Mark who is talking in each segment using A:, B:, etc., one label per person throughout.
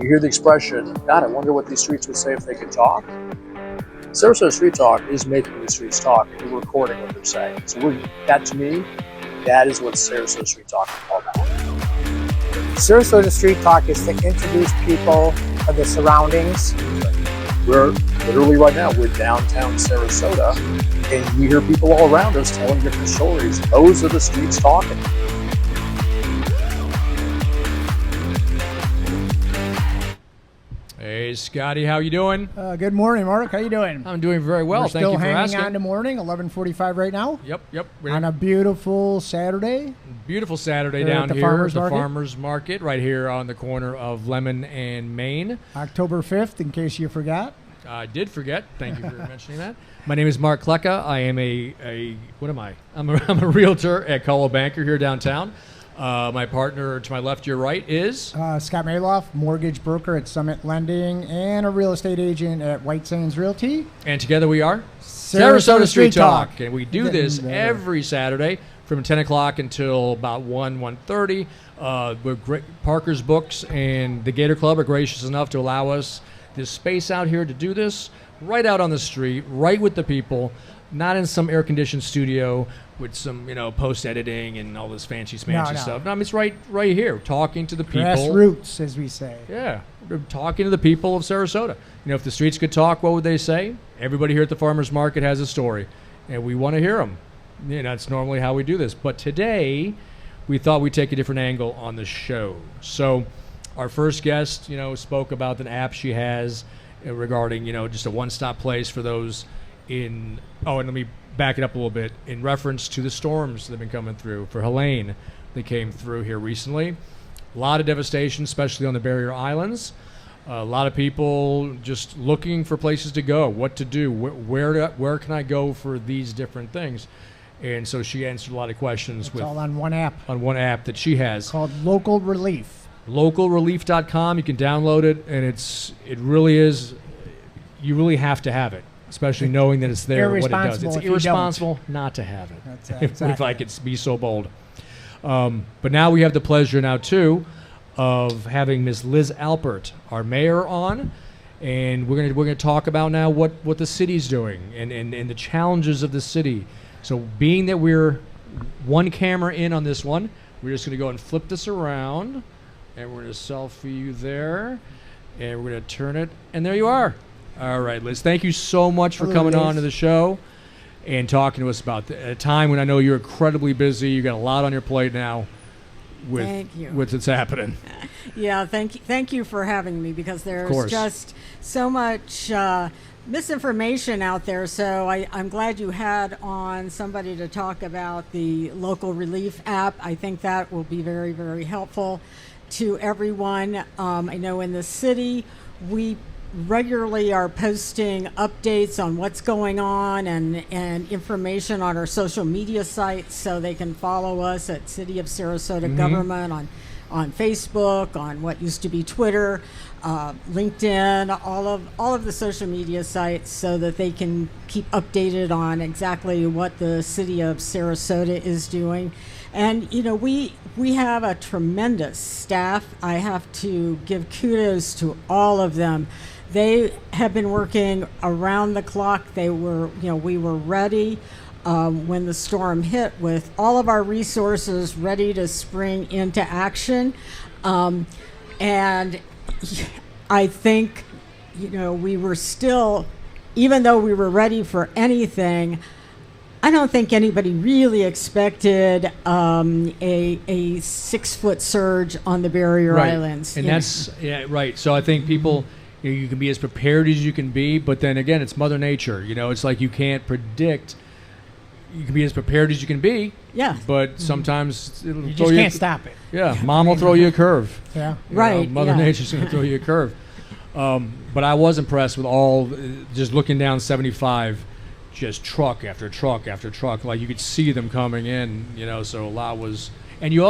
A: you hear the expression, God, I wonder what these streets would say if they could talk. Sarasota Street Talk is making the streets talk, and we're recording what they're saying. So that, to me, that is what Sarasota Street Talk is all about.
B: Sarasota Street Talk is to introduce people of the surroundings.
A: We're literally right now, we're downtown Sarasota, and we hear people all around us telling different stories. Those are the streets talking.
C: Hey, Scotty, how you doing?
B: Good morning, Mark. How you doing?
C: I'm doing very well. Thank you for asking.
B: We're still hanging on to morning, 11:45 right now.
C: Yep.
B: On a beautiful Saturday.
C: Beautiful Saturday down here at the Farmers Market, right here on the corner of Lemon and Main.
B: October 5th, in case you forgot.
C: I did forget. Thank you for mentioning that. My name is Mark.Klecka. I am what am I? I'm a realtor at Coldwell Banker here downtown. My partner to my left, your right, is?
B: Scott Malouf, mortgage broker at Summit Lending and a real estate agent at White Sands Realty.
C: And together we are Sarasota Street Talk. And we do this every Saturday from 10 o'clock until about 1:30. Parker's Books and the Gator Club are gracious enough to allow us this space out here to do this right out on the street, right with the people, not in some air-conditioned studio with some, post-editing and all this fancy stuff. No, I mean, it's right here, talking to the people.
B: Grassroots, as we say.
C: Yeah, we're talking to the people of Sarasota. If the streets could talk, what would they say? Everybody here at the Farmers Market has a story, and we want to hear them. That's normally how we do this. But today, we thought we'd take a different angle on the show. So our first guest, spoke about an app she has regarding, just a one-stop place for those and let me back it up a little bit. In reference to the storms that have been coming through for Helene, they came through here recently. A lot of devastation, especially on the barrier islands. A lot of people just looking for places to go, what to do, where can I go for these different things. And so she answered a lot of questions.
B: It's all on one app.
C: On one app that she has.
B: Called Local Relief.
C: Localrelief.com. You can download it, and it really is, you really have to have it. Especially knowing that it's there, what it does. It's irresponsible not to have it.
B: That's exactly.
C: If I could be so bold. But now we have the pleasure now, too, of having Ms. Liz Alpert, our mayor, on. And we're gonna talk about now what the city's doing and the challenges of the city. So being that we're one camera in on this one, we're just going to go and flip this around. And we're going to selfie you there. And we're going to turn it. And there you are. All right, Liz, thank you so much for coming on to the show and talking to us about a time when I know you're incredibly busy. You got a lot on your plate now with what's happening.
D: Yeah, thank you for having me, because there's just so much misinformation out there. So I'm glad you had on somebody to talk about the Local Relief app. I think that will be very, very helpful to everyone. I know in the city we regularly are posting updates on what's going on and information on our social media sites, so they can follow us at City of Sarasota Government on Facebook, on what used to be Twitter, LinkedIn, all of the social media sites, so that they can keep updated on exactly what the City of Sarasota is doing. And we have a tremendous staff. I have to give kudos to all of them. They have been working around the clock. We were ready when the storm hit, with all of our resources ready to spring into action. And I think, we were still, even though we were ready for anything, I don't think anybody really expected a 6-foot surge on the barrier islands.
C: And that's right. So I think people, you can be as prepared as you can be, but then again, it's Mother Nature. It's like you can't predict. You can be as prepared as you can be.
D: Yeah.
C: But sometimes it'll
B: you just can't stop it.
C: Yeah. Mom will throw you a curve.
B: Yeah.
D: Right.
C: Mother Nature's going to throw you a curve. But I was impressed with just looking down 75. Just truck after truck after truck, like you could see them coming in, so a lot was. And you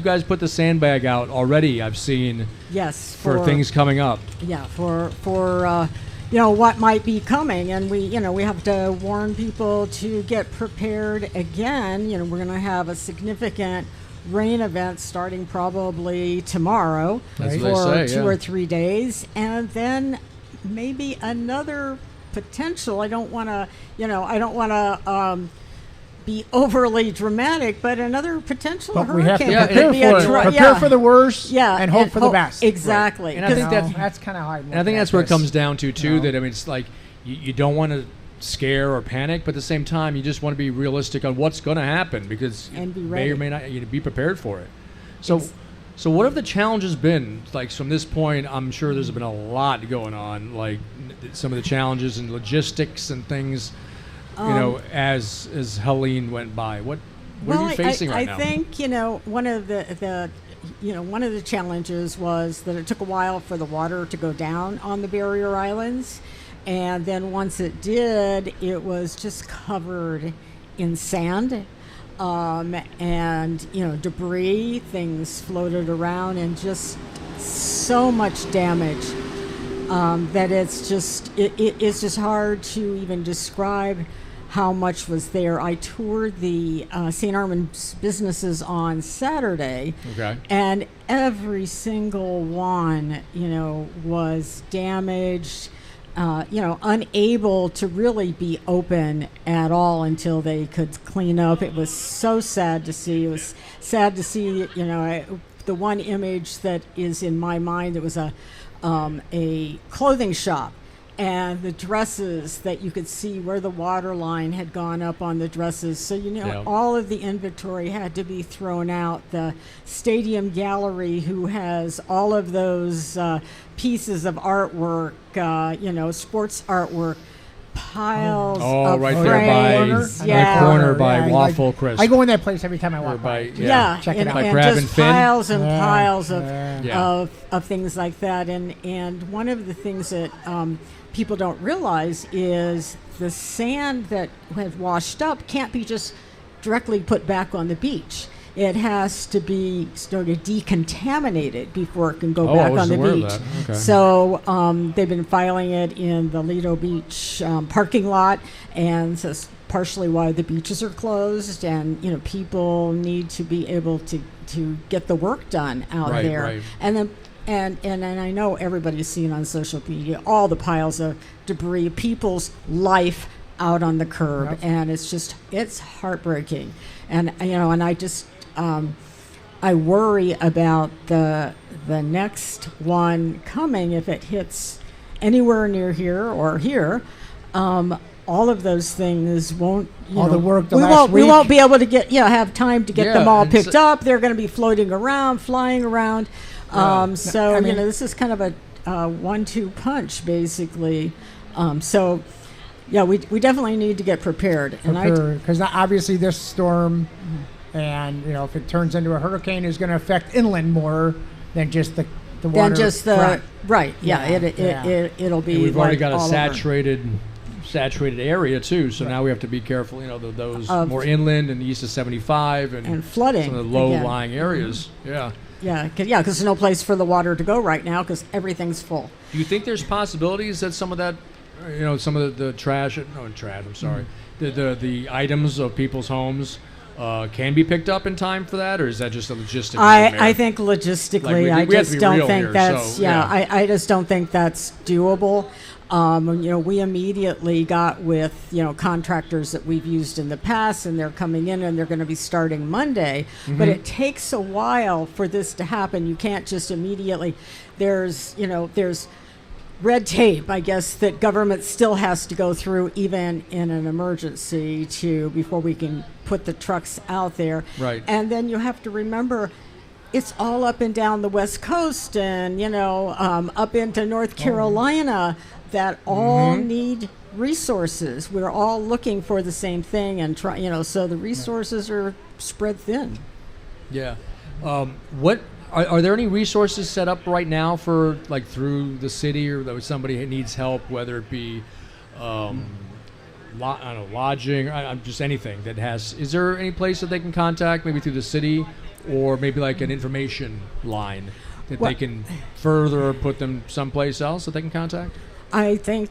C: guys put the sandbag out already, I've seen.
D: Yes.
C: For things coming up.
D: Yeah, for what might be coming, and we have to warn people to get prepared again. We're going to have a significant rain event starting probably tomorrow
C: That's
D: for
C: what they say,
D: 2
C: yeah.
D: or 3 days, and then maybe another potential. I don't want to be overly dramatic, but another potential
B: But we have to
D: hurricane.
B: prepare
D: could be
B: for
D: a
B: it.
D: dry-
B: Prepare for the worst and hope for the
D: hope-
B: best.
D: Exactly.
C: And I think
B: That's kind of how I look
C: And I think
B: at
C: that's where it
B: this.
C: comes down to, too,
B: No.
C: that, I mean, it's like you don't want to scare or panic, but at the same time, you just want to be realistic on what's going to happen because
D: And be
C: you may
D: ready.
C: or may not be prepared for it. So,
D: Ex-
C: so what have the challenges been? Like, from this point, I'm sure there's been a lot going on, like some of the challenges and logistics and things, as Helene went by. What are you facing right now?
D: I think one of the challenges was that it took a while for the water to go down on the barrier islands, and then once it did, it was just covered in sand, and debris. Things floated around, and just so much damage that it's just hard to even describe how much was there. I toured the St. Armand's businesses on Saturday, and every single one, was damaged, unable to really be open at all until they could clean up. It was so sad to see. It was sad to see, the one image that is in my mind, it was a clothing shop, and the dresses that you could see where the water line had gone up on the dresses. So, all of the inventory had to be thrown out. The stadium gallery, who has all of those pieces of artwork, sports artwork, piles of
C: right
D: frames.
C: there by the corner by
B: Yeah,
C: Waffle Crisp.
B: I go in that place every time I
C: Or
B: walk by.
C: check
B: it out.
C: By
D: and
C: Crab
D: just
C: and Fin.
D: piles and
B: Yeah,
D: piles
B: yeah.
D: of things like that. And one of the things that people don't realize is the sand that had washed up can't be just directly put back on the beach. It has to be sort of decontaminated before it can go back on the beach.
C: Okay.
D: So they've been filing it in the Lido Beach parking lot, and so it's partially why the beaches are closed. And people need to be able to get the work done out there.
C: Right.
D: And then and I know everybody's seen on social media all the piles of debris, people's life out on the curb, and it's heartbreaking. And and I just I worry about the next one coming if it hits anywhere near here or here. All of those things won't.
B: All the work
D: we won't be able to have time to get them all picked up. They're going to be floating around, flying around. So
B: I mean,
D: this is kind of a 1-2 punch, basically. So we definitely need to get prepared.
B: Because obviously this storm, and if it turns into a hurricane, is going to affect inland more than just the water.
D: Than just the
B: front.
D: right. It'll be.
C: And we've already got a
D: all
C: saturated area too, so now we have to be careful. Those more inland and east of 75 and
D: flooding.
C: Some of the low-lying areas. Yeah.
D: Yeah, because there's no place for the water to go right now because everything's full.
C: Do you think there's possibilities that some of that, some of the trash? I'm sorry. The items of people's homes can be picked up in time for that, or is that just a logistic nightmare?
D: I think logistically,
C: we
D: I
C: have to
D: just
C: be
D: don't
C: real
D: think
C: here,
D: that's.
C: so, yeah.
D: I just don't think that's doable. We immediately got with contractors that we've used in the past, and they're coming in and they're going to be starting Monday.
C: Mm-hmm.
D: But it takes a while for this to happen. You can't just immediately. There's red tape, I guess, that government still has to go through, even in an emergency, before we can put the trucks out there.
C: Right.
D: And then you have to remember, it's all up and down the West Coast, and up into North Carolina, that all need resources. We're all looking for the same thing, and so the resources are spread thin.
C: Yeah. What are there any resources set up right now for through the city, or that somebody needs help, whether it be lodging, just anything that has? Is there any place that they can contact, maybe through the city, or maybe an information line that they can further put them someplace else that they can contact?
D: I think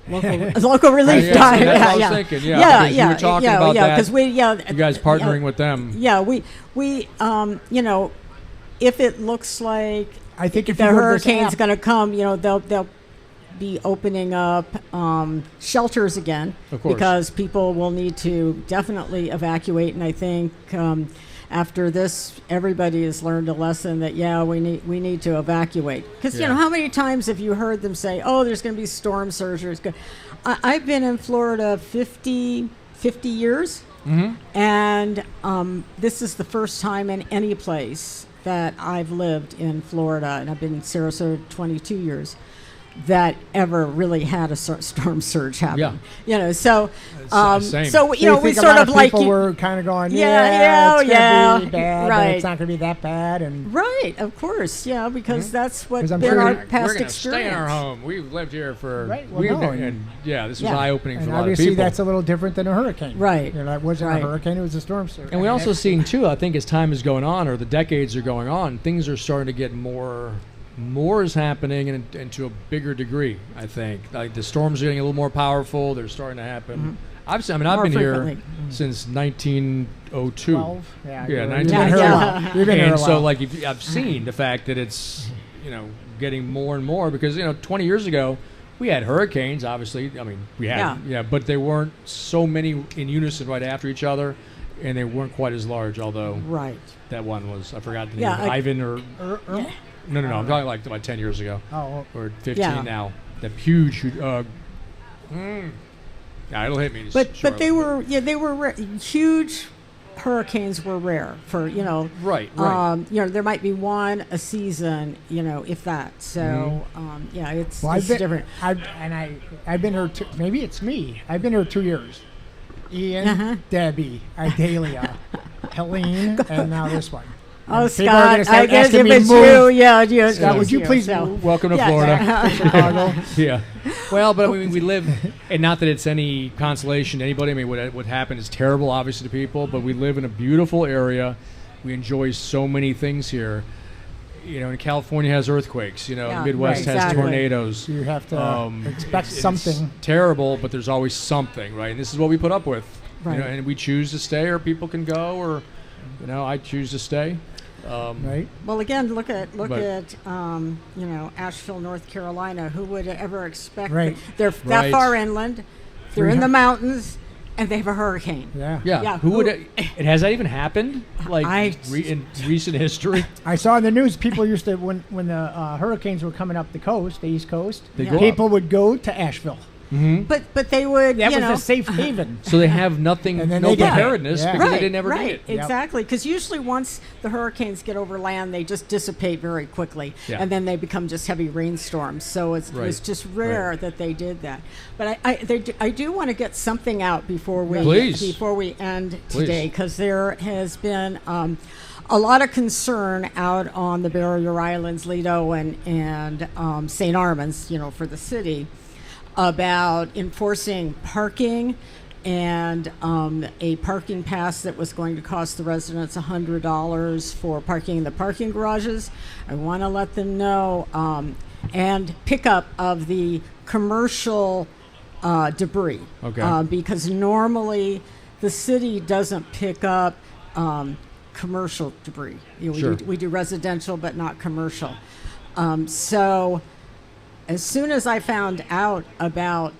D: local relief
C: Yeah,
D: time.
C: that's what I was thinking. Yeah, because you were talking about that.
D: Because
C: you guys partnering with them.
D: Yeah, we if it looks like
B: I think if
D: the
B: you go to this
D: hurricane's
B: app-
D: going to come, they'll be opening up shelters again,
C: Of course.
D: because people will need to definitely evacuate. And I think after this, everybody has learned a lesson that we need to evacuate. Because how many times have you heard them say, "Oh, there's going to be storm surges"? I've been in Florida 50 years, and this is the first time in any place that I've lived in Florida, and I've been in Sarasota 22 years, that ever really had a storm surge happen.
C: Yeah.
D: So
C: same.
D: so
B: So you
D: we
B: think a
D: sort
B: lot
D: of like
B: people were kind of going,
D: yeah,
B: it's
D: yeah,
B: gonna be bad,
D: right.
B: but it's not gonna be that bad, and
D: right, of course, because that's what's
B: 'Cause I'm
D: been
B: sure
D: our
B: we're
D: past
C: We're going to
D: experience.
C: stay in our home. We've lived here for.
B: Right, well,
C: we've
B: no,
C: been, and this was
D: Yeah.
C: eye-opening for
B: and
C: a lot of
B: obviously
C: people.
B: that's a little different than a hurricane,
D: Right.
B: That wasn't
D: Right.
B: a hurricane; it was a storm surge.
C: And we also
B: that's-
C: seen too, I think as time is going on, or the decades are going on, things are starting to get more is happening, and to a bigger degree. I think like the storms are getting a little more powerful. They're starting to happen. I've been
D: More
C: here
D: frequently.
C: since 1902.
B: 12? Yeah,
C: Yeah,
B: you've
C: 19
B: been here a
D: Yeah.
B: while. You've been here a
C: And so,
B: while.
C: I've seen the fact that it's getting more and more, because 20 years ago we had hurricanes. Obviously, I mean we had but they weren't so many in unison right after each other, and they weren't quite as large. Although
D: Right.
C: that one was, I forgot the name.
D: Yeah,
C: Ivan or
B: Irma?
C: no, I'm talking like about 10 years ago
B: Oh,
C: or 15
D: Yeah.
C: now. That huge. Yeah, it'll hit me.
D: But they were huge. Hurricanes were rare for
C: right.
D: there might be one a season, if that. So it's,
B: well,
D: it's different.
B: I've been here. Maybe it's me. I've been here 2 years. Ian, Debbie, Idalia, Helene, and now this one.
D: Oh,
B: And people are gonna
D: Scott,
B: start
D: I guess
B: asking
D: if
B: me
D: it's
B: to move.
D: you,
B: Scott, would you please
D: so.
B: move?
C: Welcome to
D: Yeah.
C: Florida.
B: Chicago?
C: Yeah. Well, but I mean, we live, and not that it's any consolation to anybody. I mean, what happened is terrible, obviously, to people, but we live in a beautiful area. We enjoy so many things here. And California has earthquakes.
D: Yeah,
C: the Midwest
D: right,
C: has
D: exactly.
C: tornadoes.
B: You have to expect something.
C: It's terrible, but there's always something, right? And this is what we put up with.
D: Right.
C: And we choose to stay, or people can go, or I choose to stay.
B: Right.
D: Well, again, look at Asheville, North Carolina. Who would ever expect
B: Right.
D: they're that
C: Right.
D: far inland? They're in the mountains, and they have a hurricane.
B: Yeah.
C: Yeah. Who would it has that even happened? In recent history?
B: I saw in the news people used to when the hurricanes were coming up the coast, the East Coast.
C: They go
B: People would go to Asheville.
D: But they would
B: That was a safe haven.
C: So they have nothing,
B: And then
C: no
B: they get it.
C: preparedness
B: Yeah.
C: because they didn't ever
D: right,
C: need it.
D: exactly. Because usually once the hurricanes get over land, they just dissipate very quickly,
C: Yeah.
D: and then they become just heavy rainstorms. So it was just rare that they did that. But I do want to get something out before we end today, because there has been a lot of concern out on the barrier islands, Lido and St. Armand's, for the city, about enforcing parking and a parking pass that was going to cost the residents $100 for parking in the parking garages. I want to let them know, and pickup of the commercial debris.
C: Okay.
D: Because normally the city doesn't pick up commercial debris. We do residential, but not commercial. So as soon as I found out about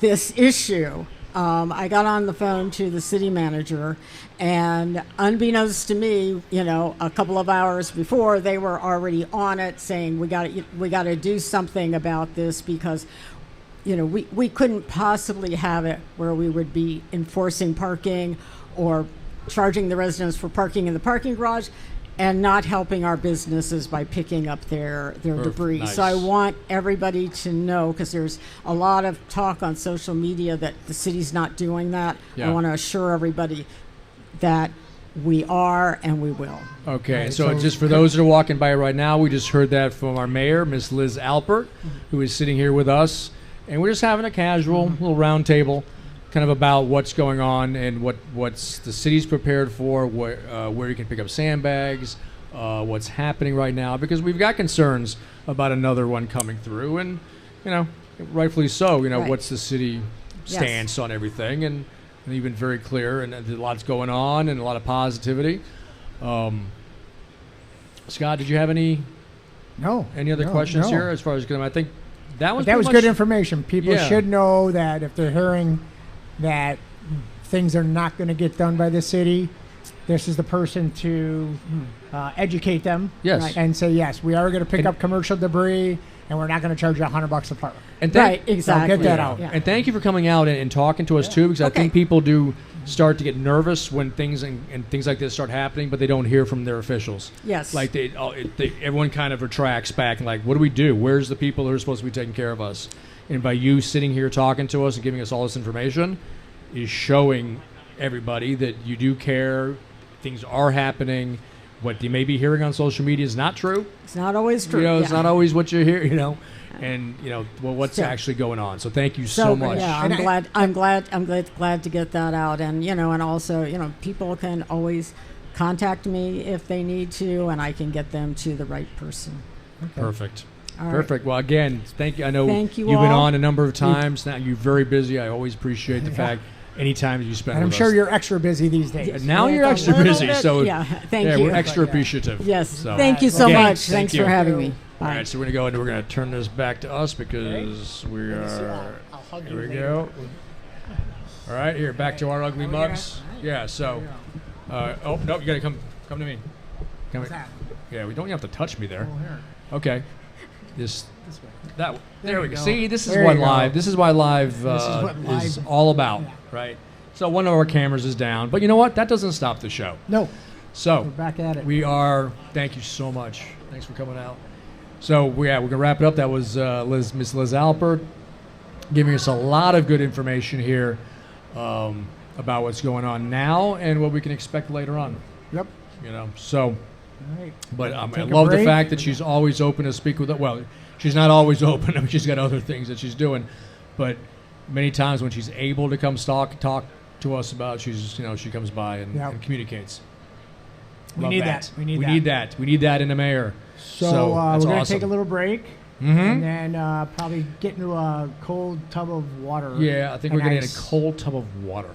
D: this issue, I got on the phone to the city manager, and unbeknownst to me, a couple of hours before, they were already on it, saying we got to do something about this, because we couldn't possibly have it where we would be enforcing parking or charging the residents for parking in the parking garage and not helping our businesses by picking up their debris.
C: Nice.
D: So I want everybody to know, because there's a lot of talk on social media that the city's not doing that.
C: Yeah.
D: I want to assure everybody that we are and we will.
C: Okay,
B: Right,
C: so
B: so-
C: just for those that are walking by right now, we just heard that from our mayor, Miss Liz Alpert, who is sitting here with us, and we're just having a casual little round table, kind of about what's going on and what's the city's prepared for, where you can pick up sandbags, what's happening right now, because we've got concerns about another one coming through, and rightfully so.
D: Right.
C: What's the city stance on everything, and you've been very clear, and there's a lot's going on, and a lot of positivity. Scott, did you have any other questions here as far as I think that was
B: good information. People should know that if they're hearing that things are not going to get done by the city, this is the person to educate them.
C: Yes. Right.
B: And say, yes, we are going to pick up commercial debris, and we're not going to charge you $100 a part.
C: And
D: exactly.
B: So get that out.
C: Yeah. And thank you for coming out and talking to us too, because I think people do start to get nervous when things and things like this start happening, but they don't hear from their officials.
D: Yes.
C: Like everyone kind of retracts back and like, what do we do? Where's the people who are supposed to be taking care of us? And by you sitting here talking to us and giving us all this information is showing everybody that you do care. Things are happening. What you may be hearing on social media is not true.
D: It's not always true.
C: It's not always what you hear. And what's actually going on. So thank you so much.
D: Yeah, I'm glad to get that out. And and also people can always contact me if they need to, and I can get them to the right person.
C: Okay. Perfect.
D: All
C: Perfect.
D: Right.
C: Well, again, thank you. I know you've been on a number of times. Now you're very busy. I always appreciate the fact. Anytime you spend,
B: and I'm sure you're extra busy these days.
C: Now you're extra busy,
D: bit,
C: so
D: thank you.
C: We're extra appreciative.
D: Yes,
C: so.
D: Thank you so much. Thanks for having me.
C: All right, so we're gonna go and we're gonna turn this back to us because we are. Here we go. All right, here back to our ugly mugs. Yeah. So, oh no, you gotta come to me. Come here. Yeah, we don't have to touch me there. Okay. This way. There we go. See, this is what live. This is why live is all about, right? So one of our cameras is down, but you know what? That doesn't stop the show.
B: No.
C: So
B: we're back at it.
C: We are. Thank you so much. Thanks for coming out. So we're gonna wrap it up. That was Miss Liz Alpert giving us a lot of good information here about what's going on now and what we can expect later on.
B: Yep.
C: So.
B: Right.
C: But I love the fact that she's always open to speak with. Well, she's not always open. I mean, she's got other things that she's doing, but many times when she's able to come talk to us about, she comes by and communicates.
B: We need that.
C: We need that in the mayor.
B: So we're going to take a little break and then probably get into a cold tub of water.
C: Yeah, I think we're going to get a cold tub of water.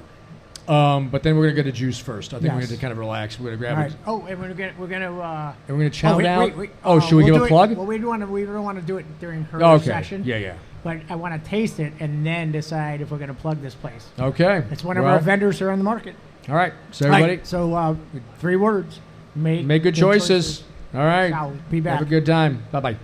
C: But then we're gonna get a juice first. I think we're gonna kind of relax. We're gonna grab it.
B: Oh, and we're gonna
C: chow down. Wait. Should we give a plug?
B: Well, we don't want to do it during her session.
C: Yeah.
B: But I want to taste it and then decide if we're gonna plug this place.
C: Okay.
B: It's one of our vendors here on the market.
C: All right. So everybody.
B: Right. So 3 words.
C: Make good choices. All right.
B: I'll be back.
C: Have a good time. Bye-bye.